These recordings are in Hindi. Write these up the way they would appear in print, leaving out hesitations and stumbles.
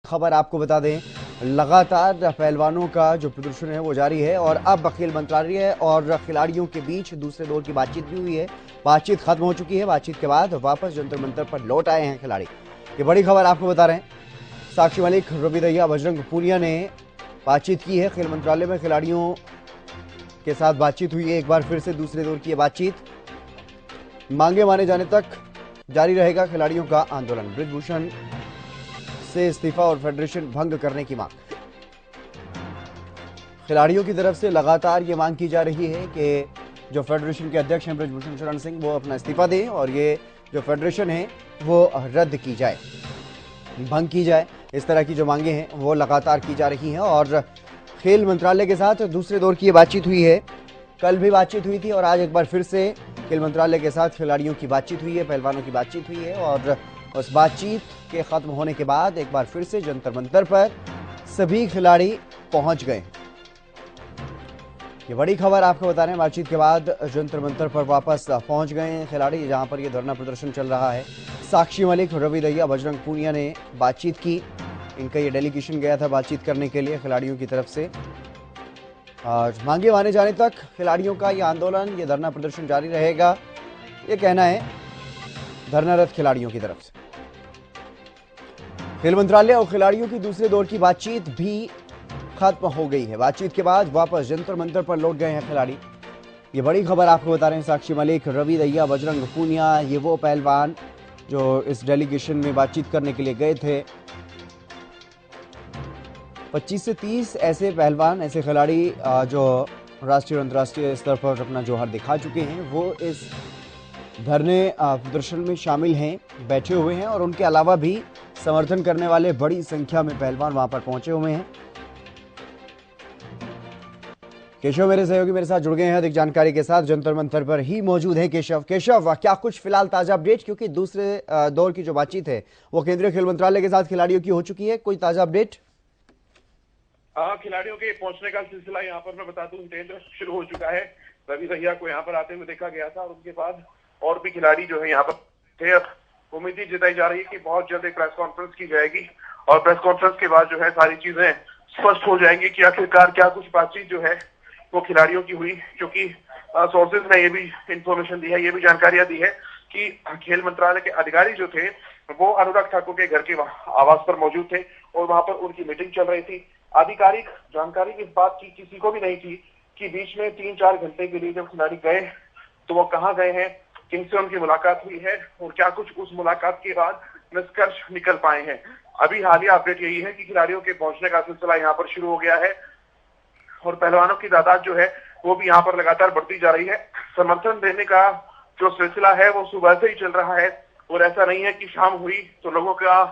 खबर आपको बता दें, लगातार पहलवानों का जो प्रदर्शन है वो जारी है और अब खेल मंत्रालय और खिलाड़ियों के बीच दूसरे दौर की बातचीत भी हुई है। बातचीत खत्म हो चुकी है। बातचीत के बाद वापस जंतर मंतर पर लौट आए हैं खिलाड़ी। ये बड़ी खबर आपको बता रहे हैं। साक्षी मलिक, रवि दहिया, बजरंग पूनिया ने बातचीत की है। खेल मंत्रालय में खिलाड़ियों के साथ बातचीत हुई है। एक बार फिर से दूसरे दौर की बातचीत मांगे माने जाने तक जारी रहेगा खिलाड़ियों का आंदोलन। ब्रिजभूषण से इस्तीफा और फेडरेशन भंग करने की मांग। खिलाड़ियों की तरफ से लगातार ये मांग की जा रही है कि जो फेडरेशन के अध्यक्ष हैं ब्रिजभूषण शरण सिंह, वो अपना इस्तीफा दें और ये जो फेडरेशन है वो रद्द की जाए, भंग की जाए। इस तरह की जो मांगे हैं वो लगातार की जा रही हैं और खेल मंत्रालय के साथ दूसरे दौर की ये बातचीत हुई है। कल भी बातचीत हुई थी और आज एक बार फिर से खेल मंत्रालय के साथ खिलाड़ियों की बातचीत हुई है, पहलवानों की बातचीत हुई है और उस बातचीत के खत्म होने के बाद एक बार फिर से जंतर मंतर पर सभी खिलाड़ी पहुंच गए। ये बड़ी खबर आपको बता रहे हैं। बातचीत के बाद जंतर मंतर पर वापस पहुंच गए हैं खिलाड़ी, जहां पर ये धरना प्रदर्शन चल रहा है। साक्षी मलिक, रवि दहिया, बजरंग पूनिया ने बातचीत की। इनका ये डेलीगेशन गया था बातचीत करने के लिए खिलाड़ियों की तरफ से। और मांगे माने जाने तक खिलाड़ियों का ये आंदोलन, ये धरना प्रदर्शन जारी रहेगा, ये कहना है धरनारत खिलाड़ियों की तरफ से। खेल मंत्रालय और खिलाड़ियों की दूसरे दौर की बातचीत भी खत्म हो गई है। बातचीत के बाद वापस जंतर मंतर पर लौट गए हैं खिलाड़ी। ये बड़ी खबर आपको बता रहे हैं। साक्षी मलिक, रवि दहिया, बजरंग पूनिया, ये वो पहलवान जो इस डेलीगेशन में बातचीत करने के लिए गए थे। 25 से 30 ऐसे पहलवान, ऐसे खिलाड़ी जो राष्ट्रीय और अंतर्राष्ट्रीय स्तर पर अपना जौहर दिखा चुके हैं, वो इस धरने प्रदर्शन में शामिल हैं, बैठे हुए हैं और उनके अलावा भी समर्थन करने वाले बड़ी संख्या में पहलवान वहां पर पहुंचे हुए हैं। केशव मेरे सहयोगी मेरे साथ जुड़ गए हैं अधिक जानकारी के साथ, जंतर मंतर पर ही मौजूद है केशव। क्या कुछ फिलहाल ताजा अपडेट, क्योंकि दूसरे दौर की जो बातचीत है वो केंद्रीय खेल मंत्रालय के साथ खिलाड़ियों की हो चुकी है, कोई ताजा अपडेट? खिलाड़ियों के पहुंचने का सिलसिला यहाँ पर मैं बता दूं तेज शुरू हो चुका है। रवि दहिया को यहाँ पर आते हुए देखा गया था और उसके बाद और भी खिलाड़ी जो है यहाँ पर थे। उम्मीद जताई जा रही है कि बहुत जल्द एक प्रेस कॉन्फ्रेंस की जाएगी और प्रेस कॉन्फ्रेंस के बाद जो है सारी चीजें स्पष्ट हो जाएंगी कि आखिरकार क्या कुछ बातचीत जो है वो खिलाड़ियों की हुई। क्योंकि सोर्सेज ने ये भी इंफॉर्मेशन दी है, ये भी जानकारियां दी है कि खेल मंत्रालय के अधिकारी जो थे वो अनुराग ठाकुर के घर के आवास पर मौजूद थे और वहां पर उनकी मीटिंग चल रही थी। आधिकारिक जानकारी इस बात की किसी को भी नहीं थी कि बीच में 3-4 घंटे के लिए जब खिलाड़ी गए तो वो कहाँ गए हैं, किनसे उनकी मुलाकात हुई है और क्या कुछ उस मुलाकात के बाद निष्कर्ष निकल पाए हैं। अभी हालिया अपडेट यही है कि खिलाड़ियों के पहुंचने का सिलसिला यहाँ पर शुरू हो गया है और पहलवानों की तादाद जो है वो भी यहाँ पर लगातार बढ़ती जा रही है। समर्थन देने का जो सिलसिला है वो सुबह से ही चल रहा है और ऐसा नहीं है कि शाम हुई तो लोगों का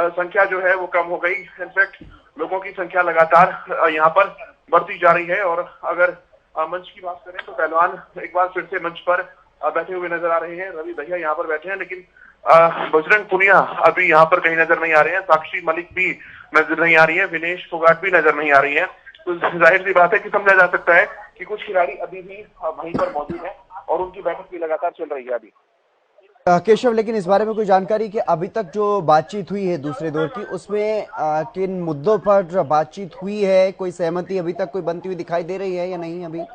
संख्या जो है वो कम हो गई। इनफैक्ट लोगों की संख्या लगातार यहाँ पर बढ़ती जा रही है और अगर मंच की बात करें तो पहलवान एक बार फिर से मंच पर बैठे हुए नजर आ रहे हैं। रवि दहिया यहाँ पर बैठे हैं लेकिन बजरंग पूनिया अभी यहाँ पर कहीं नजर नहीं आ रहे हैं। साक्षी मलिक भी नजर नहीं आ रही है, विनेश फोगाट भी नजर नहीं आ रही है। तो जाहिर सी बात है कि समझा जा सकता है कि कुछ खिलाड़ी अभी भी वहीं पर मौजूद हैं और उनकी बैठक भी लगातार चल रही है अभी। केशव, लेकिन इस बारे में कोई जानकारी कि अभी तक जो बातचीत हुई है दूसरे दौर की, उसमें किन मुद्दों पर बातचीत हुई है? कोई सहमति अभी तक कोई बनती हुई दिखाई दे रही है या नहीं?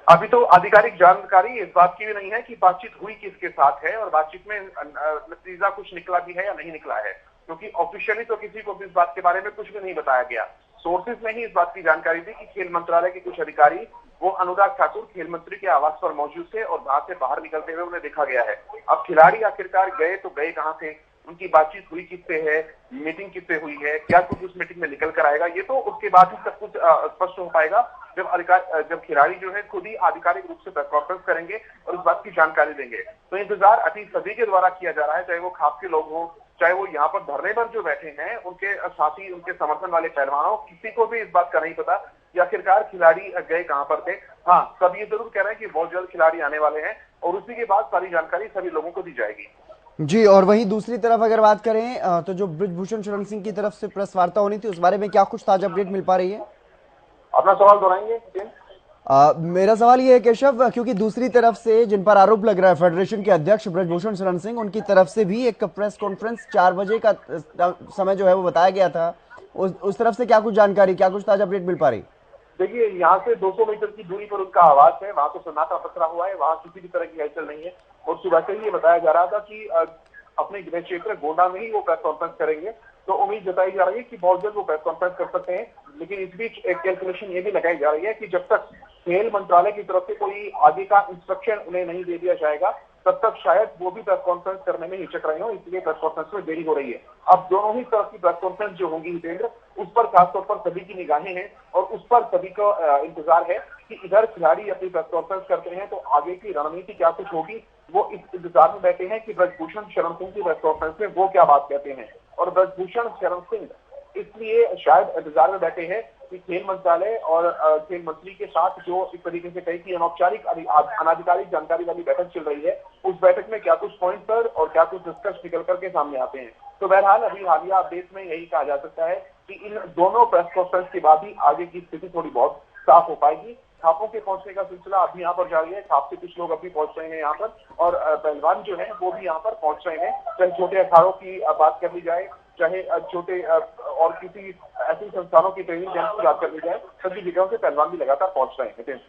अभी तो आधिकारिक जानकारी इस बात की भी नहीं है कि बातचीत हुई किसके साथ है और बातचीत में नतीजा कुछ निकला भी है या नहीं निकला है, क्योंकि ऑफिशियली तो किसी को भी इस बात के बारे में कुछ भी नहीं बताया गया। सोर्सेज ने ही इस बात की जानकारी दी कि खेल मंत्रालय के कुछ अधिकारी वो अनुराग ठाकुर खेल मंत्री के आवास पर मौजूद थे और वहां से बाहर निकलते हुए उन्हें देखा गया है। अब खिलाड़ी आखिरकार गए तो गए कहां से, उनकी बातचीत हुई किससे है, मीटिंग किससे हुई है, क्या कुछ उस मीटिंग में निकल कर आएगा, ये तो उसके बाद ही सब कुछ स्पष्ट हो पाएगा जब खिलाड़ी जो है खुद ही आधिकारिक रूप से प्रेस कॉन्फ्रेंस करेंगे और इस बात की जानकारी देंगे। तो इंतजार अति सभी के द्वारा किया जा रहा है, चाहे वो खाप के लोग हों, चाहे वो यहाँ पर धरने पर जो बैठे हैं उनके साथी, उनके समर्थन वाले पहलवानों, किसी को भी इस बात का नहीं पता कि आखिरकार खिलाड़ी गए कहां पर थे। हाँ, सब ये जरूर कह रहे हैं कि बहुत जल्द खिलाड़ी आने वाले हैं और उसी के बाद सारी जानकारी सभी लोगों को दी जाएगी। जी, और वहीं दूसरी तरफ अगर बात करें तो जो ब्रिजभूषण शरण सिंह की तरफ से प्रेस वार्ता होनी थी, उस बारे में क्या कुछ ताजा अपडेट मिल पा रही है? अपना सवाल दोहराएंगे? मेरा सवाल ये है केशव, क्योंकि दूसरी तरफ से जिन पर आरोप लग रहा है फेडरेशन के अध्यक्ष ब्रजभूषण शरण सिंह, उनकी तरफ से भी एक प्रेस कॉन्फ्रेंस 4 बजे का समय जो है वो बताया गया था। उस तरफ से क्या कुछ जानकारी, क्या कुछ ताजा अपडेट मिल पा रही? देखिए, यहाँ से 200 मीटर की दूरी पर उनका आवास है, वहां तो सन्नाटा पसरा हुआ है, वहां किसी भी तरह की हलचल नहीं है। और सुबह से ही ये बताया जा रहा था कि अपने गृह क्षेत्र गोंडा में ही वो प्रेस कॉन्फ्रेंस करेंगे। तो उम्मीद जताई जा रही है कि बहुत जल्द वो प्रेस कॉन्फ्रेंस कर सकते हैं। लेकिन इस बीच एक कैलकुलेशन ये भी लगाई जा रही है कि जब तक खेल मंत्रालय की तरफ से कोई आगे का इंस्ट्रक्शन उन्हें नहीं दे दिया जाएगा, तब तक शायद वो भी प्रेस कॉन्फ्रेंस करने में हिचक रहे हो, इसलिए प्रेस कॉन्फ्रेंस में देरी हो रही है। अब दोनों ही तरफ की प्रेस कॉन्फ्रेंस जो होंगी हितेंद्र, उस पर खासतौर पर सभी की निगाहें हैं और उस पर सभी को इंतजार है कि इधर खिलाड़ी अपनी प्रेस कॉन्फ्रेंस करते हैं तो आगे की रणनीति क्या कुछ होगी। वो इस इंतजार में बैठे हैं कि ब्रजभूषण शरण सिंह की प्रेस कॉन्फ्रेंस में वो क्या बात कहते हैं। और ब्रजभूषण शरण सिंह इसलिए शायद इंतजार में बैठे हैं कि खेल मंत्रालय और खेल मंत्री के साथ जो इस तरीके से कही कि अनौपचारिक अनाधिकारिक जानकारी वाली बैठक चल रही है, उस बैठक में क्या कुछ पॉइंट पर और क्या कुछ डिस्कस निकल करके सामने आते हैं। तो बहरहाल अभी हालिया अपडेट में यही कहा जा सकता है कि इन दोनों प्रेस कॉन्फ्रेंस के बाद ही आगे की स्थिति थोड़ी बहुत साफ हो पाएगी। खापों के पहुंचने का सिलसिला अभी यहाँ पर जारी है। खाप से कुछ लोग अभी पहुंच रहे हैं यहाँ पर और पहलवान जो है वो भी यहाँ पर पहुंच रहे हैं। चाहे छोटे अखाड़ों की बात कर ली जाए, चाहे छोटे और किसी ऐसी संस्थानों की ट्रेनिंग कैंप की बात कर ली जाए, सभी जगहों से पहलवान भी लगातार पहुंच रहे हैं।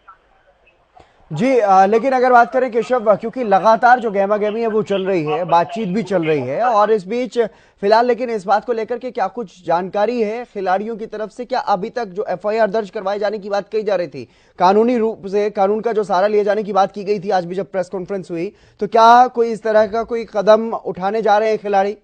जी, लेकिन अगर बात करें केशव, क्योंकि लगातार जो गहमा गहमी है वो चल रही है, बातचीत भी चल रही है, और इस बीच फिलहाल लेकिन इस बात को लेकर के क्या कुछ जानकारी है खिलाड़ियों की तरफ से? क्या अभी तक जो एफआईआर दर्ज करवाए जाने की बात कही जा रही थी, कानूनी रूप से कानून का जो सहारा लिए जाने की बात की गई थी, आज भी जब प्रेस कॉन्फ्रेंस हुई, तो क्या कोई इस तरह का कोई कदम उठाने जा रहे हैं खिलाड़ी?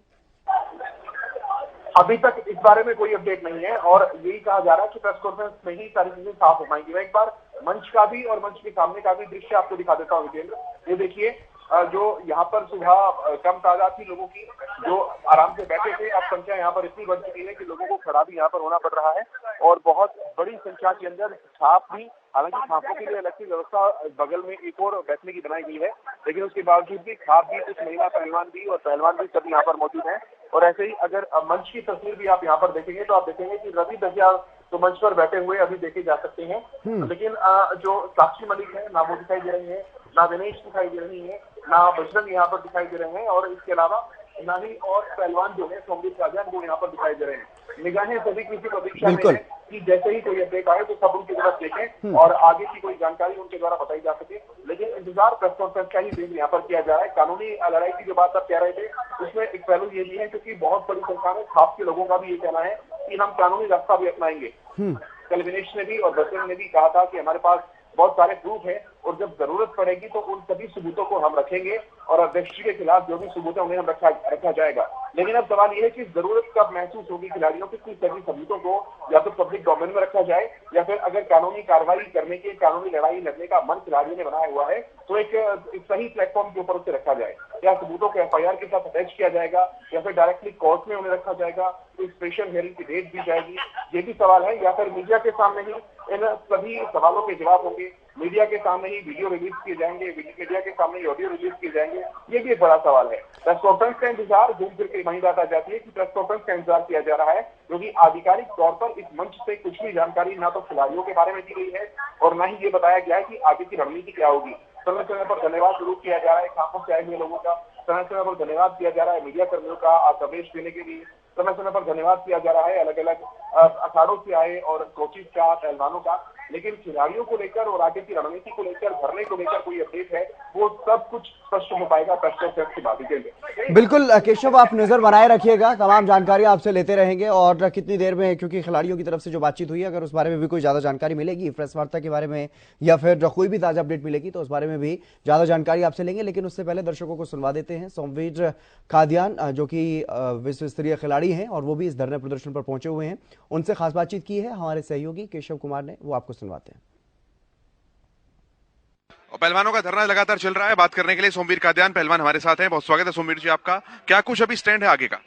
अभी तक इस बारे में कोई अपडेट नहीं है और यही कहा जा रहा है कि प्रेस कॉन्फ्रेंस में ही सारी चीजें साफ हो पाएंगी। मैं एक बार मंच का भी और मंच के सामने का भी दृश्य आपको दिखा देता हूँ विजेंद्र। ये देखिए, जो यहाँ पर सुबह कम तादाद थी लोगों की जो आराम से बैठे थे, अब संख्या यहाँ पर इतनी बढ़ चुकी है कि लोगों को खड़ा भी यहाँ पर होना पड़ रहा है और बहुत बड़ी संख्या के अंदर छाप भी, हालांकि छापों के लिए अलग से व्यवस्था बगल में एक और बैठने की बनाई गई है, लेकिन उसके बावजूद भी खाप भी, कुछ महिला पहलवान भी और पहलवान भी सभी यहाँ पर मौजूद हैं। और ऐसे ही अगर मंच की तस्वीर भी आप यहाँ पर देखेंगे तो आप देखेंगे कि रवि दहिया तो मंच पर बैठे हुए अभी देखे जा सकते हैं, लेकिन जो साक्षी मलिक है ना वो दिखाई दे रही है, ना दिनेश दिखाई दे रही है, ना बजरंग यहाँ पर दिखाई दे रहे हैं और इसके अलावा ना ही और पहलवान जो है सोमवीर कादियान वो यहाँ पर दिखाई दे रहे हैं। निगाहें सभी किसी प्रतीक्षा में है कि जैसे ही कोई अपडेट आए तो सब उनकी तरफ देखें और आगे की कोई जानकारी उनके द्वारा बताई जा सके। लेकिन इंतजार प्रेस कॉन्फ्रेंस का ही यहाँ पर किया जा रहा है। कानूनी लड़ाई की जो बात आप कह रहे थे उसमें एक पहलू ये भी है क्योंकि बहुत बड़ी संख्या में खाप के लोगों का भी ये कहना है कि हम कानूनी रास्ता भी अपनाएंगे। कल विनेश ने भी और बजरंग ने भी कहा था कि हमारे पास बहुत सारे प्रूफ है और जब जरूरत पड़ेगी तो उन सभी सबूतों को हम रखेंगे और अध्यक्ष जी के खिलाफ जो भी सबूत है उन्हें हम रखा जाएगा। लेकिन अब सवाल यह है कि जरूरत कब महसूस होगी खिलाड़ियों की कि सभी सबूतों को या तो पब्लिक डोमेन में रखा जाए या फिर अगर कानूनी कार्रवाई करने के, कानूनी लड़ाई लड़ने का मन खिलाड़ियों ने बनाया हुआ है तो एक सही प्लेटफॉर्म के ऊपर उसे रखा जाए। या सबूतों को एफआईआर के साथ अटैच किया जाएगा या फिर डायरेक्टली कोर्ट में उन्हें रखा जाएगा, तो स्पेशल हियरिंग की डेट दी जाएगी, ये भी सवाल है। या फिर मीडिया के सामने ही इन सभी सवालों के जवाब होंगे, मीडिया के सामने ही वीडियो रिलीज किए जाएंगे, मीडिया के सामने ही ऑडियो रिलीज किए जाएंगे, ये भी एक बड़ा सवाल है। प्रेस कॉन्फ्रेंस का इंतजार घूम फिर के वही बात आ जाती है कि प्रेस कॉन्फ्रेंस का इंतजार किया जा रहा है क्योंकि आधिकारिक तौर पर इस मंच से कुछ भी जानकारी ना तो खिलाड़ियों के बारे में दी गई है और ना ही ये बताया गया है कि आगे की रणनीति क्या होगी। समय समय पर धन्यवाद जरूर किया जा रहा है खापों से आए हुए लोगों का, समय समय पर धन्यवाद किया जा रहा है मीडिया कर्मियों का कवरेज देने के लिए, समय समय पर धन्यवाद किया जा रहा है अलग अलग अखाड़ों से आए और कोचिज का, पहलवानों का। लेकिन खिलाड़ियों को लेकर और आगे की रणनीति को लेकर, भरने को लेकर कोई अपडेट है वो सब कुछ स्पष्ट हो पाएगा प्रेस कॉन्फ्रेंस के बाद ही। बिल्कुल केशव, आप नजर बनाए रखिएगा, तमाम जानकारी आपसे लेते रहेंगे और कितनी देर में, क्योंकि खिलाड़ियों की तरफ से जो बातचीत हुई है अगर उस बारे में भी कोई ज्यादा जानकारी मिलेगी प्रेस वार्ता के बारे में या फिर कोई भी ताजा अपडेट मिलेगी तो उस बारे में भी ज्यादा जानकारी आपसे लेंगे। लेकिन उससे पहले दर्शकों को सुनवा देते हैं सोमवीर कादियान जो कि विश्व स्तरीय खिलाड़ी हैं और वो भी इस धरने प्रदर्शन पर पहुंचे हुए हैं, उनसे खास बातचीत की है हमारे सहयोगी केशव कुमार ने, वो आपको सुनवाते हैं। और पहलवानों का धरना लगातार चल रहा है। बात करने के लिए सोमवीर कादियान पहलवान हमारे साथ हैं। बहुत स्वागत है सोमवीर जी आपका। क्या कुछ अभी स्टैंड है आगे का?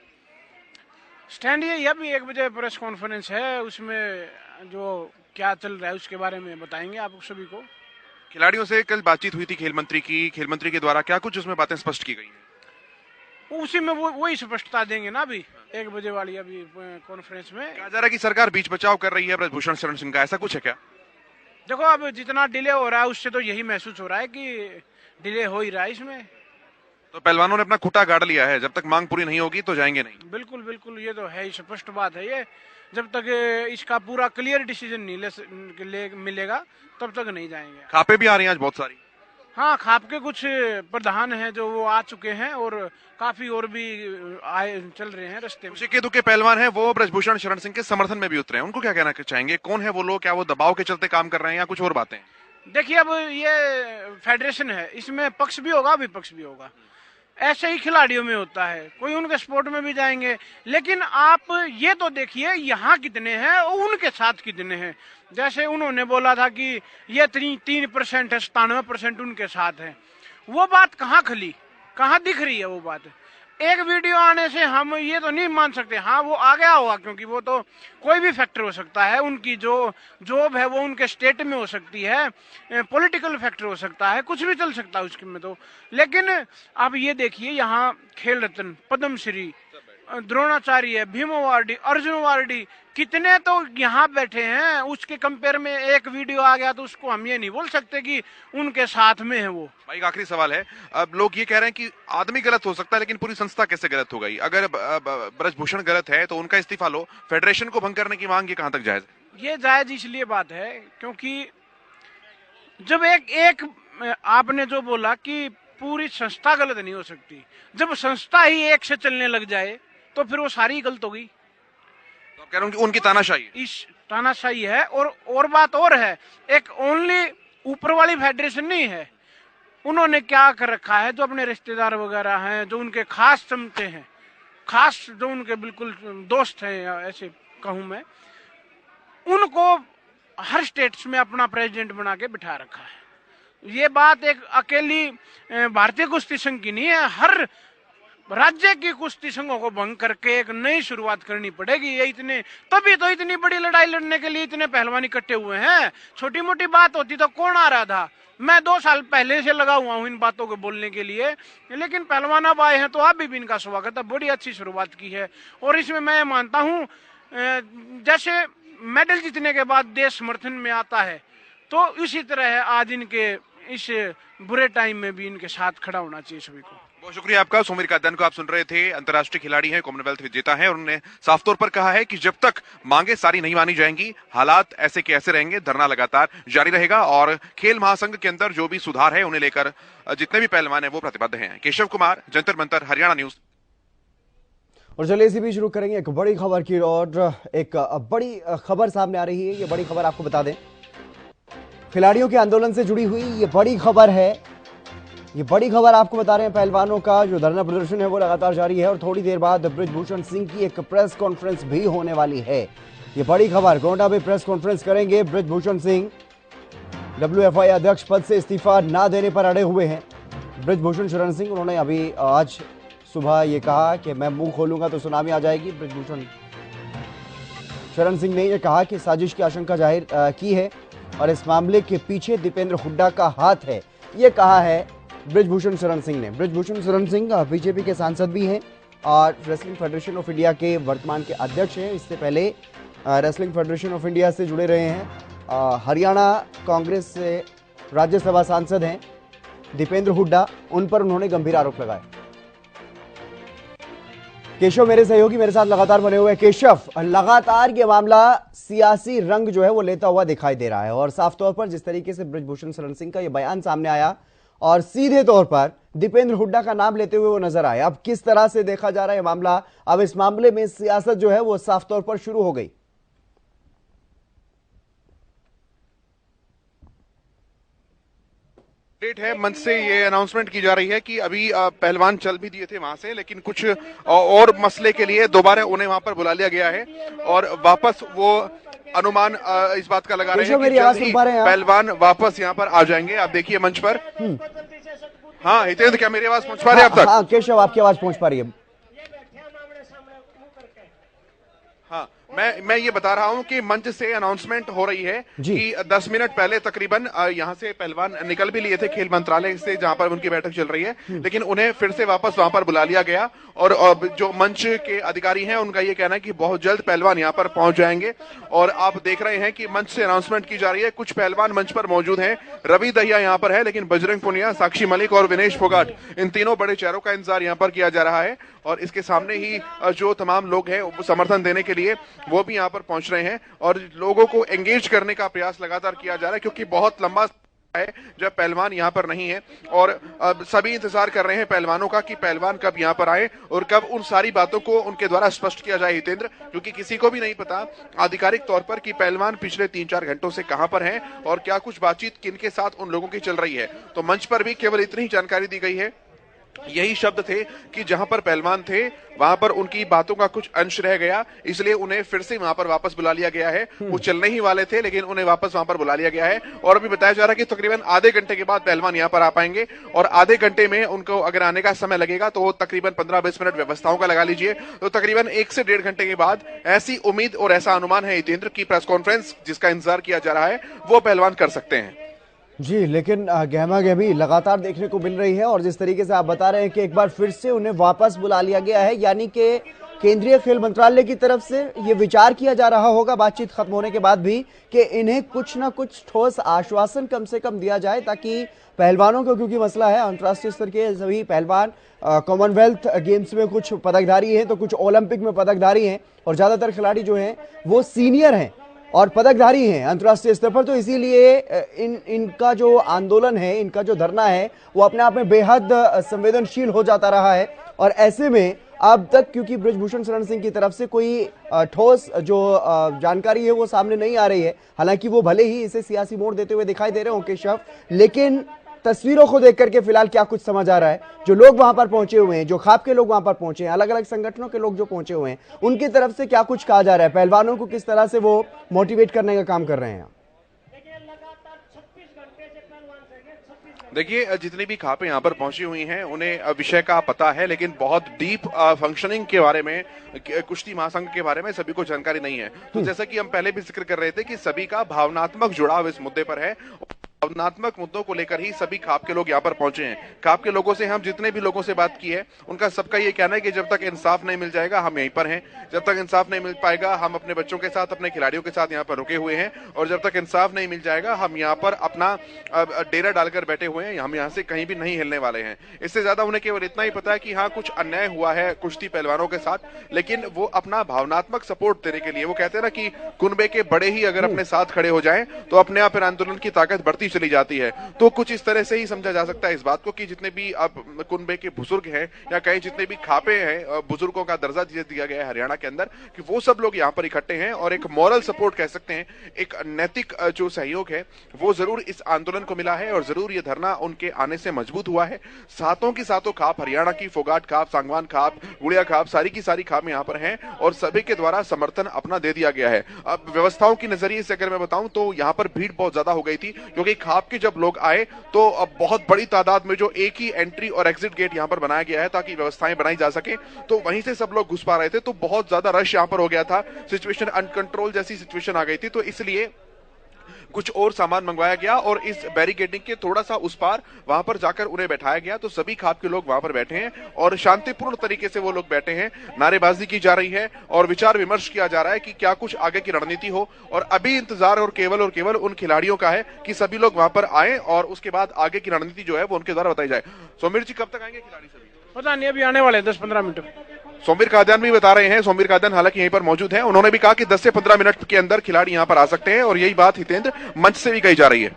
स्टैंड ये अभी 1 बजे प्रेस कॉन्फ्रेंस है, उसमें जो क्या चल रहा है उसके बारे में बताएंगे आप सभी को। खिलाड़ियों से कल बातचीत हुई थी खेल मंत्री की, खेल मंत्री के द्वारा क्या कुछ उसमें बातें स्पष्ट की गई हैं? उसी में वही स्पष्टता देंगे ना अभी 1 बजे वाली अभी कॉन्फ्रेंस में। कहा जा रहा है कि सरकार बीच बचाव कर रही है ब्रजभूषण शरण सिंह का, ऐसा कुछ है क्या? देखो अब जितना डिले हो रहा है उससे तो यही महसूस हो रहा है कि डिले हो ही रहा है इसमें। तो पहलवानों ने अपना खुटा गाड़ लिया है, जब तक मांग पूरी नहीं होगी तो जाएंगे नहीं। बिल्कुल बिल्कुल, ये तो है ही, स्पष्ट बात है ये। जब तक इसका पूरा क्लियर डिसीजन नहीं मिलेगा तब तक नहीं जाएंगे। खापे भी आ रही हैं आज बहुत सारी। हाँ, खाप के कुछ प्रधान हैं जो वो आ चुके हैं और काफी और भी आए चल रहे हैं रास्ते में। खुशी के दुख के पहलवान हैं वो ब्रजभूषण शरण सिंह के समर्थन में भी उतरे हैं, उनको क्या कहना चाहेंगे? कौन है वो लोग? क्या वो दबाव के चलते काम कर रहे हैं या कुछ और बातें? देखिए, अब ये फेडरेशन है, इसमें पक्ष भी होगा विपक्ष भी होगा। ऐसे ही खिलाड़ियों में होता है, कोई उनके स्पोर्ट में भी जाएंगे, लेकिन आप ये तो देखिए यहाँ कितने हैं और उनके साथ कितने हैं। जैसे उन्होंने बोला था कि ये 3% है, 97% उनके साथ है। वो बात कहाँ खली, कहाँ दिख रही है वो बात? एक वीडियो आने से हम ये तो नहीं मान सकते। हाँ, वो आ गया होगा, क्योंकि वो तो कोई भी फैक्टर हो सकता है। उनकी जो जॉब है वो उनके स्टेट में हो सकती है, पॉलिटिकल फैक्टर हो सकता है, कुछ भी चल सकता है उसके में तो। लेकिन अब ये देखिए, यहाँ खेल रत्न, पद्मश्री, द्रोणाचार्य, भीम अवार्डी, अर्जुन अवार्डी, कितने तो यहाँ बैठे हैं। उसके कंपेयर में एक वीडियो आ गया तो उसको हम ये नहीं बोल सकते कि उनके साथ में है वो। भाई, एक आखिरी सवाल है। अब लोग ये कह रहे हैं कि आदमी गलत हो सकता है, लेकिन पूरी संस्था कैसे गलत हो गई? अगर ब्रजभूषण गलत है तो उनका इस्तीफा लो, फेडरेशन को भंग करने की मांग ये कहां तक जायज है? ये जायज इसलिए बात है क्योंकि जब एक आपने जो बोला कि पूरी संस्था गलत नहीं हो सकती, जब संस्था ही एक से चलने लग जाए तो फिर वो सारी गलत होगी। तो कह रहा हूं कि उनकी तानाशाही, इस तानाशाही है। और बात और है, एक ओनली ऊपर वाली फेडरेशन नहीं है। उन्होंने क्या कर रखा है, जो अपने रिश्तेदार वगैरह हैं, जो उनके खास चमचे हैं, खास जो उनके बिल्कुल दोस्त हैं, या ऐसे कहूं मैं, उनको हर स्टेट्स में अपना प्रेसिडेंट बना के बिठा रखा है। ये बात एक अकेली भारतीय कुश्ती संघ की नहीं है, हर राज्य की कुश्ती संघों को भंग करके एक नई शुरुआत करनी पड़ेगी। ये तभी तो इतनी बड़ी लड़ाई लड़ने के लिए इतने पहलवान इकट्ठे हुए हैं। छोटी मोटी बात होती तो कौन आ रहा था? मैं 2 साल पहले से लगा हुआ हूँ इन बातों को बोलने के लिए, लेकिन पहलवान अब आए हैं तो आप भी इनका स्वागत है। बड़ी अच्छी शुरुआत की है और इसमें मैं मानता हूँ जैसे मेडल जीतने के बाद देश समर्थन में आता है, तो इसी तरह आज इनके इस बुरे टाइम में भी इनके साथ खड़ा होना चाहिए सभी को। बहुत शुक्रिया आपका। सोमवीर कादयान को आप सुन रहे थे, अंतर्राष्ट्रीय खिलाड़ी हैं, कॉमनवेल्थ विजेता हैं, और उन्होंने साफ तौर पर कहा है कि जब तक मांगे सारी नहीं मानी जाएंगी, हालात ऐसे के ऐसे रहेंगे, धरना लगातार जारी रहेगा और खेल महासंघ के अंदर जो भी सुधार है उन्हें लेकर जितने भी पहलवान हैं वो प्रतिबद्ध हैं। केशव कुमार, जंतर मंतर, हरियाणा न्यूज। और चलिए इसी बीच शुरू करेंगे एक बड़ी खबर की और एक बड़ी खबर सामने आ रही है। ये बड़ी खबर आपको बता दें, खिलाड़ियों के आंदोलन से जुड़ी हुई ये बड़ी खबर है। ये बड़ी खबर आपको बता रहे हैं, पहलवानों का जो धरना प्रदर्शन है वो लगातार जारी है और थोड़ी देर बाद ब्रजभूषण सिंह की एक प्रेस कॉन्फ्रेंस भी होने वाली है। ये बड़ी खबर, गोंडा में प्रेस कॉन्फ्रेंस करेंगे ब्रजभूषण सिंह। WFI अध्यक्ष पद से इस्तीफा ना देने पर अड़े हुए हैं ब्रजभूषण शरण सिंह। उन्होंने अभी आज सुबह ये कहा कि मैं मुंह खोलूंगा तो सुनामी आ जाएगी। ब्रजभूषण शरण सिंह ने यह कहा कि साजिश की आशंका जाहिर की है और इस मामले के पीछे दीपेंद्र हुड्डा का हाथ है, ये कहा है ब्रजभूषण शरण सिंह ने। ब्रजभूषण शरण सिंह बीजेपी के सांसद भी हैं और रेसलिंग फेडरेशन ऑफ इंडिया के वर्तमान के अध्यक्ष हैं। इससे पहले रेसलिंग फेडरेशन ऑफ इंडिया से जुड़े रहे हैं। हरियाणा कांग्रेस से राज्यसभा सांसद हैं दीपेंद्र हुड्डा, उन पर उन्होंने गंभीर आरोप लगाए। केशव मेरे सहयोगी मेरे साथ लगातार बने हुए हैं। केशव, लगातार ये मामला सियासी रंग जो है वो लेता हुआ दिखाई दे रहा है और साफ तौर पर जिस तरीके से ब्रजभूषण शरण सिंह का ये बयान सामने आया और सीधे तौर पर दीपेंद्र हुड्डा का नाम लेते हुए वो नजर आए, अब किस तरह से देखा जा रहा है मामला? अब इस मामले में सियासत जो है वो साफ तौर पर शुरू हो गई। डेट है, मंच से ये अनाउंसमेंट की जा रही है कि अभी पहलवान चल भी दिए थे वहां से, लेकिन कुछ और मसले के लिए दोबारा उन्हें वहां पर बुला लिया गया है और वापस वो अनुमान इस बात का लगा रहे हैं कि जल्द ही पहलवान वापस यहाँ पर आ जाएंगे। आप देखिए मंच पर। हाँ हितेंद्र, क्या मेरी आवाज पहुंच पा रही है आप तक? हाँ केशव, आपकी आवाज पहुंच पा रही है। हाँ, मैं ये बता रहा हूँ कि मंच से अनाउंसमेंट हो रही है कि 10 मिनट पहले तकरीबन यहाँ से पहलवान निकल भी लिए थे खेल मंत्रालय से, जहाँ पर उनकी बैठक चल रही है, लेकिन उन्हें फिर से वापस वहां पर बुला लिया गया। और जो मंच के अधिकारी हैं उनका ये कहना है कि बहुत जल्द पहलवान यहाँ पर पहुंच जाएंगे। और आप देख रहे हैं कि मंच से अनाउंसमेंट की जा रही है। कुछ पहलवान मंच पर मौजूद हैं। रवि दहिया यहाँ पर है, लेकिन बजरंग पुनिया, साक्षी मलिक और विनेश फोगाट, इन तीनों बड़े चेहरों का इंतजार यहाँ पर किया जा रहा है। और इसके सामने ही जो तमाम लोग हैं वो समर्थन देने के लिए वो भी यहाँ पर पहुंच रहे हैं और लोगों को एंगेज करने का प्रयास लगातार किया जा रहा है, क्योंकि बहुत लंबा है जब पहलवान यहाँ पर नहीं है। और सभी इंतजार कर रहे हैं पहलवानों का कि पहलवान कब यहाँ पर आए और कब उन सारी बातों को उनके द्वारा स्पष्ट किया जाए हितेंद्र, क्योंकि किसी को भी नहीं पता आधिकारिक तौर पर कि पहलवान पिछले 3-4 घंटों से कहां पर हैं और क्या कुछ बातचीत किन के साथ उन लोगों की चल रही है। तो मंच पर भी केवल इतनी ही जानकारी दी गई है, यही शब्द थे कि जहां पर पहलवान थे वहां पर उनकी बातों का कुछ अंश रह गया, इसलिए उन्हें फिर से वहां पर वापस बुला लिया गया है। वो चलने ही वाले थे लेकिन उन्हें वापस वहां पर बुला लिया गया है। और अभी बताया जा रहा है कि तकरीबन आधे घंटे के बाद पहलवान यहां पर आ पाएंगे और आधे घंटे में उनको अगर आने का समय लगेगा तो तकरीबन 15-20 मिनट व्यवस्थाओं का लगा लीजिए, तो तकरीबन 1 से 1.5 घंटे के बाद ऐसी उम्मीद और ऐसा अनुमान है हितेंद्र की प्रेस कॉन्फ्रेंस जिसका इंतजार किया जा रहा है वो पहलवान कर सकते हैं। जी, लेकिन गहमा गहमी लगातार देखने को मिल रही है और जिस तरीके से आप बता रहे हैं कि एक बार फिर से उन्हें वापस बुला लिया गया है, यानी कि केंद्रीय खेल मंत्रालय की तरफ से ये विचार किया जा रहा होगा बातचीत खत्म होने के बाद भी कि इन्हें कुछ ना कुछ ठोस आश्वासन कम से कम दिया जाए, ताकि पहलवानों को, क्योंकि मसला है अंतर्राष्ट्रीय स्तर के सभी पहलवान कॉमनवेल्थ गेम्स में कुछ पदकधारी हैं तो कुछ ओलंपिक में पदकधारी हैं और ज्यादातर खिलाड़ी जो हैं वो सीनियर हैं और पदकधारी हैं अंतर्राष्ट्रीय स्तर पर। तो इसीलिए इनका जो आंदोलन है, इनका जो धरना है वो अपने आप में बेहद संवेदनशील हो जाता रहा है। और ऐसे में अब तक क्योंकि बृजभूषण शरण सिंह की तरफ से कोई ठोस जो जानकारी है वो सामने नहीं आ रही है, हालांकि वो भले ही इसे सियासी मोड़ देते हुए दिखाई दे रहे हों केशव, लेकिन तस्वीरों को देख करके फिलहाल क्या कुछ समझ आ रहा है, जो लोग वहां पर पहुंचे हुए हैं, जो खाप के लोग वहां पर पहुंचे हैं, अलग अलग संगठनों के लोग जो पहुंचे हुए हैं, उनकी तरफ से क्या कुछ कहा जा रहा है, पहलवानों को किस तरह से वो मोटिवेट करने का काम कर रहे हैं। देखिए, जितनी भी खापें यहाँ पर पहुंची हुई हैं उन्हें विषय का पता है, लेकिन बहुत डीप फंक्शनिंग के बारे में, कुश्ती महासंघ के बारे में सभी को जानकारी नहीं है। तो जैसा कि हम पहले भी जिक्र कर रहे थे कि सभी का भावनात्मक जुड़ाव इस मुद्दे पर है। भावनात्मक मुद्दों को लेकर ही सभी खाप के लोग यहाँ पर पहुंचे हैं। खाप के लोगों से, हम जितने भी लोगों से बात की है उनका सबका ये कहना है कि जब तक इंसाफ नहीं मिल जाएगा हम यहीं पर हैं, जब तक इंसाफ नहीं मिल पाएगा हम अपने बच्चों के साथ, अपने खिलाड़ियों के साथ यहाँ पर रुके हुए हैं, और जब तक इंसाफ नहीं मिल जाएगा हम यहाँ पर अपना डेरा डालकर बैठे हुए हैं, हम यहाँ से कहीं भी नहीं हिलने वाले हैं। इससे ज्यादा उन्हें केवल इतना ही पता है कि हाँ कुछ अन्याय हुआ है कुश्ती पहलवानों के साथ, लेकिन वो अपना भावनात्मक सपोर्ट देने के लिए, वो कहते हैं ना कि कुनबे के बड़े ही अगर अपने साथ खड़े हो जाएं तो अपने आप आंदोलन की ताकत बढ़ती चली जाती है। तो कुछ इस तरह से ही समझा जा सकता है इस बात को कि जितने भी अब कुनबे के बुजुर्ग हैं या कहीं जितने भी खापे हैं, बुजुर्गों का दर्जा दिया गया है हरियाणा के अंदर, कि वो सब लोग यहाँ पर इकट्ठे हैं और एक मॉरल सपोर्ट कह सकते हैं, एक नैतिक जो सहयोग है वो जरूर इस आंदोलन को मिला है और जरूर ये धरना उनके आने से मजबूत हुआ है। सातों की सातों खाप, हरियाणा की फोगाट खाप, सांगवान खाप, गुड़िया खाप, सारी की सारी खाप यहाँ पर हैं और सभी के द्वारा समर्थन अपना दे दिया गया है। अब व्यवस्थाओं की नजरिए से अगर मैं बताऊं तो यहाँ पर भीड़ बहुत ज्यादा हो गई थी, क्योंकि खाप के जब लोग आए तो अब बहुत बड़ी तादाद में जो एक ही एंट्री और एग्जिट गेट यहाँ पर बनाया गया है ताकि व्यवस्थाएं बनाई जा सके, तो वहीं से सब लोग घुस पा रहे थे, तो बहुत ज्यादा रश यहाँ पर हो गया था, सिचुएशन अनकंट्रोल जैसी सिचुएशन आ गई थी। तो इसलिए कुछ और सामान मंगवाया गया और इस बैरिकेडिंग के थोड़ा सा उस पार वहां पर जाकर उन्हें बैठाया गया। तो सभी खाप के लोग वहां पर बैठे हैं और शांतिपूर्ण तरीके से वो लोग बैठे हैं, नारेबाजी की जा रही है और विचार विमर्श किया जा रहा है कि क्या कुछ आगे की रणनीति हो। और अभी इंतजार और केवल उन खिलाड़ियों का है कि सभी लोग वहां पर आए और उसके बाद आगे की रणनीति जो है वो उनके द्वारा बताई जाए। सोमीर जी, कब तक आएंगे खिलाड़ी सभी? पता नहीं, अभी आने वाले 10-15 मिनट। सोमीर कादियान भी बता रहे हैं, सोमीर कादियान हालांकि यहीं पर मौजूद हैं, उन्होंने भी कहा कि 10 से 15 मिनट के अंदर खिलाड़ी यहां पर आ सकते हैं और यही बात हितेंद्र मंच से भी कही जा रही है।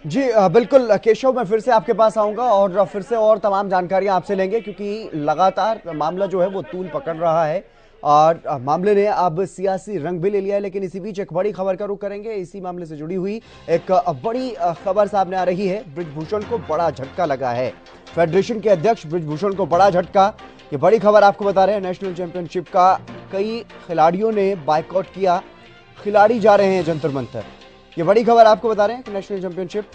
जी बिल्कुल केशव, मैं फिर से आपके पास आऊंगा और फिर से और तमाम जानकारियां आपसे लेंगे, क्योंकि लगातार मामला जो है वो तूल पकड़ रहा है और मामले ने अब सियासी रंग भी ले लिया है। लेकिन इसी बीच एक बड़ी खबर का रुख करेंगे, इसी मामले से जुड़ी हुई एक बड़ी खबर सामने आ रही है। बृजभूषण को बड़ा झटका लगा है, फेडरेशन के अध्यक्ष बृजभूषण को बड़ा झटका। ये बड़ी खबर आपको बता रहे हैं, नेशनल चैंपियनशिप का कई खिलाड़ियों ने बाइकआउट किया, खिलाड़ी जा रहे हैं जंतर मंतर। ये बड़ी खबर आपको बता रहे हैं कि नेशनल चैंपियनशिप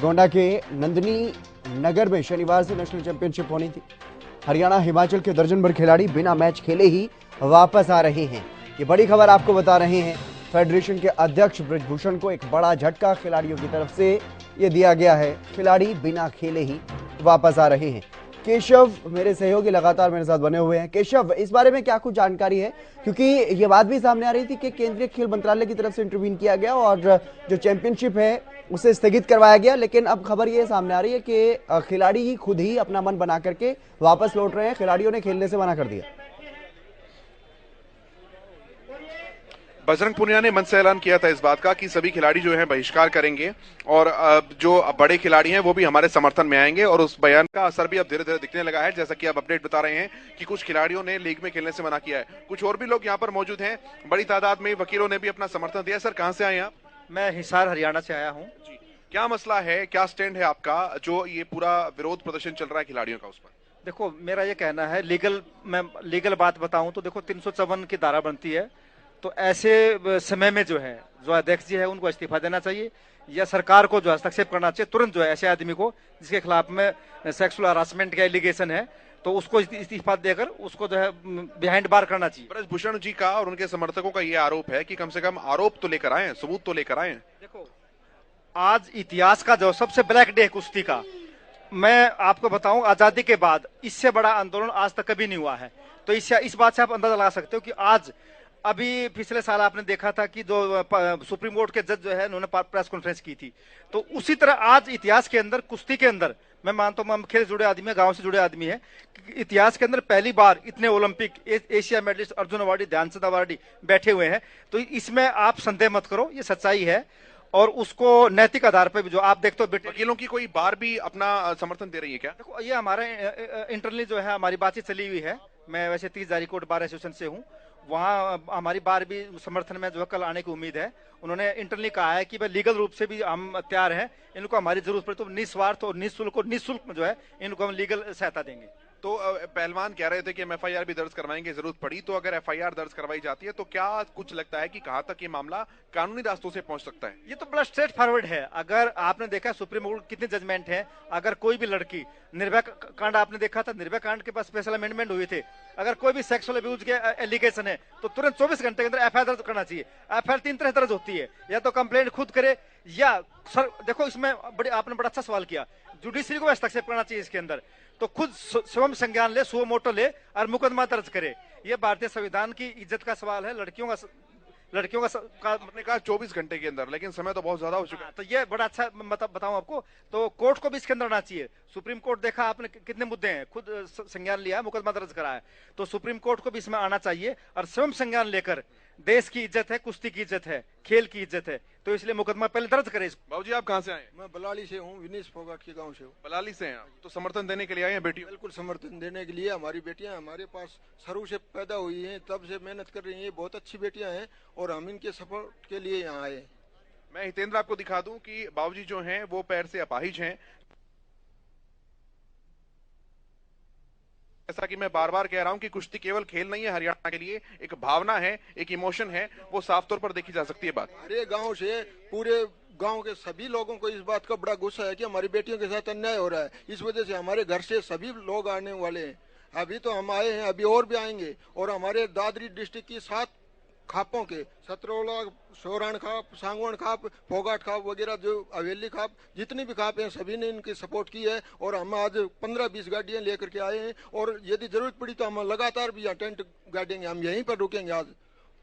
गोंडा के नंदनी नगर में शनिवार से नेशनल चैंपियनशिप होनी थी। हरियाणा हिमाचल के दर्जन भर खिलाड़ी बिना मैच खेले ही वापस आ रहे हैं। ये बड़ी खबर आपको बता रहे हैं। फेडरेशन के अध्यक्ष बृजभूषण को एक बड़ा झटका खिलाड़ियों की तरफ से ये दिया गया है। खिलाड़ी बिना खेले ही वापस आ रहे हैं। केशव मेरे सहयोगी लगातार मेरे साथ बने हुए हैं। केशव, इस बारे में क्या कुछ जानकारी है? क्योंकि ये बात भी सामने आ रही थी कि केंद्रीय खेल मंत्रालय की तरफ से इंटरवीन किया गया और जो चैंपियनशिप है उसे स्थगित करवाया गया, लेकिन अब खबर ये सामने आ रही है कि खिलाड़ी ही खुद ही अपना मन बना करके वापस लौट रहे हैं। खिलाड़ियों ने खेलने से मना कर दिया। बजरंग पुनिया ने मंच से ऐलान किया था इस बात का कि सभी खिलाड़ी जो हैं बहिष्कार करेंगे और जो बड़े खिलाड़ी हैं वो भी हमारे समर्थन में आएंगे, और उस बयान का असर भी अब धीरे धीरे दिखने लगा है। जैसा कि आप अपडेट बता रहे हैं कि कुछ खिलाड़ियों ने लीग में खेलने से मना किया है, कुछ और भी लोग यहाँ पर मौजूद हैं। बड़ी तादाद में वकीलों ने भी अपना समर्थन दिया। सर, कहाँ से आए आप? मैं हिसार हरियाणा से आया हूँ। जी, क्या मसला है, क्या स्टैंड है आपका जो ये पूरा विरोध प्रदर्शन चल रहा है खिलाड़ियों का उस पर? देखो, मेरा ये कहना है, मैं लीगल बात बताऊं तो देखो 354 की धारा बनती है, तो ऐसे समय में जो अध्यक्ष जी है उनको इस्तीफा देना चाहिए या सरकार को जो हस्तक्षेप करना चाहिए तुरंत। जो है ऐसे आदमी को जिसके खिलाफ में सेक्सुअल हरासमेंट का एलिगेशन है तो उसको इस्तीफा देकर उसको जो है बिहाइंड बार करना चाहिए। बृजभूषण जी का और उनके समर्थकों का ये आरोप है कि कम से कम आरोप तो लेकर आए, सबूत तो लेकर आए। देखो, आज इतिहास का जो सबसे ब्लैक डे कुश्ती का, मैं आपको बताऊं, आजादी के बाद इससे बड़ा आंदोलन आज तक कभी नहीं हुआ है। तो इस बात से आप अंदाजा लगा सकते हो कि आज अभी पिछले साल आपने देखा था कि जो सुप्रीम कोर्ट के जज जो है उन्होंने प्रेस कॉन्फ्रेंस की थी, तो उसी तरह आज इतिहास के अंदर कुश्ती के अंदर, मैं मानता हूं हम खेल से जुड़े आदमी है, गांव से जुड़े आदमी है, इतिहास के अंदर पहली बार इतने Olympic Asia medallist Arjun awardee, Dhyanchand awardee बैठे हुए हैं। तो इसमें आप संदेह मत करो, ये सच्चाई है और उसको नैतिक आधार पर भी जो आप देखते हो। वकीलों की कोई बार भी अपना समर्थन दे रही है क्या? देखो, ये हमारे इंटरनली जो है हमारी बातचीत चली हुई है। मैं वैसे 30 जारी कोर्ट बार एसोसिएशन से हूँ, वहाँ हमारी बार भी समर्थन में जो है कल आने की उम्मीद है। उन्होंने इंटरनली कहा है कि भाई लीगल रूप से भी हम तैयार हैं, इनको हमारी जरूरत पड़े तो निस्वार्थ और निःशुल्क जो है इनको हम लीगल सहायता देंगे। तो पहलवान कह रहे थे कि हम एफआईआर भी दर्ज करवाएंगे जरूरत पड़ी तो। अगर एफआईआर दर्ज करवाई जाती है तो क्या कुछ लगता है कि कहां तक ये मामला कानूनी रास्तों से पहुंच सकता है? ये तो बड़ा स्ट्रेट फॉरवर्ड है। अगर आपने देखा सुप्रीम कोर्ट कितने जजमेंट हैं, अगर कोई भी लड़की, निर्भया कांड आपने देखा था, निर्भया कांड के पास स्पेशल अमेंडमेंट हुए थे, अगर कोई भी सेक्सुअल अब्यूज के एलिगेशन है तो तुरंत 24 घंटे के अंदर एफआईआर दर्ज करना चाहिए। एफआईआर 3 तरह दर्ज होती है, या तो कंप्लेंट खुद करे या सर देखो, इसमें आपने बड़ा अच्छा सवाल किया, जुडिशरी को हस्तक्षेप करना चाहिए इसके अंदर, तो खुद स्वयं संज्ञान ले, सुओ मोटो ले और मुकदमा दर्ज करे। ये भारतीय संविधान की इज्जत का सवाल है। लड़कियों का आपने कहा 24 घंटे के अंदर, लेकिन समय तो बहुत ज्यादा हो चुका है। तो ये बड़ा अच्छा बताऊं आपको, तो कोर्ट को भी इसके अंदर आना चाहिए। सुप्रीम कोर्ट देखा आपने कितने मुद्दे हैं, खुद संज्ञान लिया, मुकदमा दर्ज करा है, तो सुप्रीम कोर्ट को भी इसमें आना चाहिए और स्वयं संज्ञान लेकर, देश की इज्जत है, कुश्ती की इज्जत है, खेल की इज्जत है, तो इसलिए मुकदमा पहले दर्ज करे। बाबूजी, आप कहाँ से आए? मैं बलाली से हूँ, विनीश फोगाट के गांव से हूँ। बलाली से हैं? तो समर्थन देने के लिए आए हैं बेटी? बिल्कुल समर्थन देने के लिए। हमारी बेटियां हमारे पास शुरू से पैदा हुई हैं, तब से मेहनत कर रही हैं, बहुत अच्छी बेटियां हैं और हम इनके सपोर्ट के लिए यहाँ आए। मैं हितेंद्र आपको दिखा दूं कि बाबूजी जो हैं वो पैर से अपाहिज हैं। जैसा कि मैं बार बार कह रहा हूं कि कुश्ती केवल खेल नहीं है, हरियाणा के लिए एक भावना है, एक इमोशन है, वो साफ तौर पर देखी जा सकती है बात। हरे गांव से पूरे गांव के सभी लोगों को इस बात का बड़ा गुस्सा है कि हमारी बेटियों के साथ अन्याय हो रहा है। इस वजह से हमारे घर से सभी लोग आने वाले हैं। अभी तो हम आए हैं, अभी और भी आएंगे। और हमारे दादरी डिस्ट्रिक्ट की 7 खापों के, सतरोला, सोरान खाप, सांगवान खाप, फोगाट खाप वगैरह, जो हवेली खाप, जितनी भी खाप हैं सभी ने इनकी सपोर्ट की है। और हम आज 15-20 गाड़ियां लेकर के आए हैं और यदि जरूरत पड़ी तो हम लगातार भी यहाँ टेंट गाड़ेंगे, हम यहीं पर रुकेंगे आज।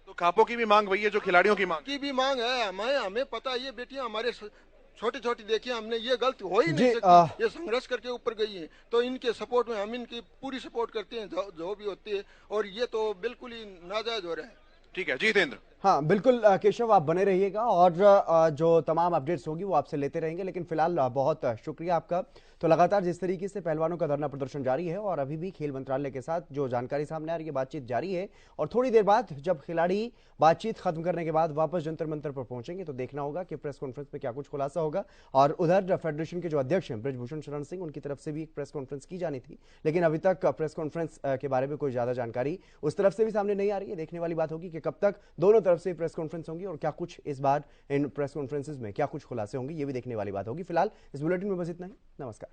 तो खापों की भी मांग वही है जो खिलाड़ियों की मांग की भी मांग है। हमें पता है ये बेटियां हमारे छोटी छोटी देखिए, हमने ये गलत हो ही नहीं सकती, ये संघर्ष करके ऊपर गई है, तो इनके सपोर्ट में हम इनकी पूरी सपोर्ट करते हैं जो भी होती है। और ये तो बिल्कुल ही नाजायज हो रहा है। ठीक है जी हितेंद्र। हाँ बिल्कुल केशव, आप बने रहिएगा और जो तमाम अपडेट्स होगी वो आपसे लेते रहेंगे। लेकिन फिलहाल बहुत शुक्रिया आपका। तो लगातार जिस तरीके से पहलवानों का धरना प्रदर्शन जारी है और अभी भी खेल मंत्रालय के साथ जो जानकारी सामने आ रही है, बातचीत जारी है और थोड़ी देर बाद जब खिलाड़ी बातचीत खत्म करने के बाद वापस जंतर मंतर पर पहुंचेंगे तो देखना होगा कि प्रेस कॉन्फ्रेंस में क्या कुछ खुलासा होगा। और उधर फेडरेशन के जो अध्यक्ष हैं बृजभूषण शरण सिंह, उनकी तरफ से भी एक प्रेस कॉन्फ्रेंस की जानी थी, लेकिन अभी तक प्रेस कॉन्फ्रेंस के बारे में कोई ज्यादा जानकारी उस तरफ से भी सामने नहीं आ रही है। देखने वाली बात होगी कि कब तक दोनों तरफ से प्रेस कॉन्फ्रेंस होंगी और क्या कुछ इस बार इन प्रेस कॉन्फ्रेंसेज में क्या कुछ खुलासे होंगे, ये भी देखने वाली बात होगी। फिलहाल इस बुलेटिन में बस इतना ही। नमस्कार।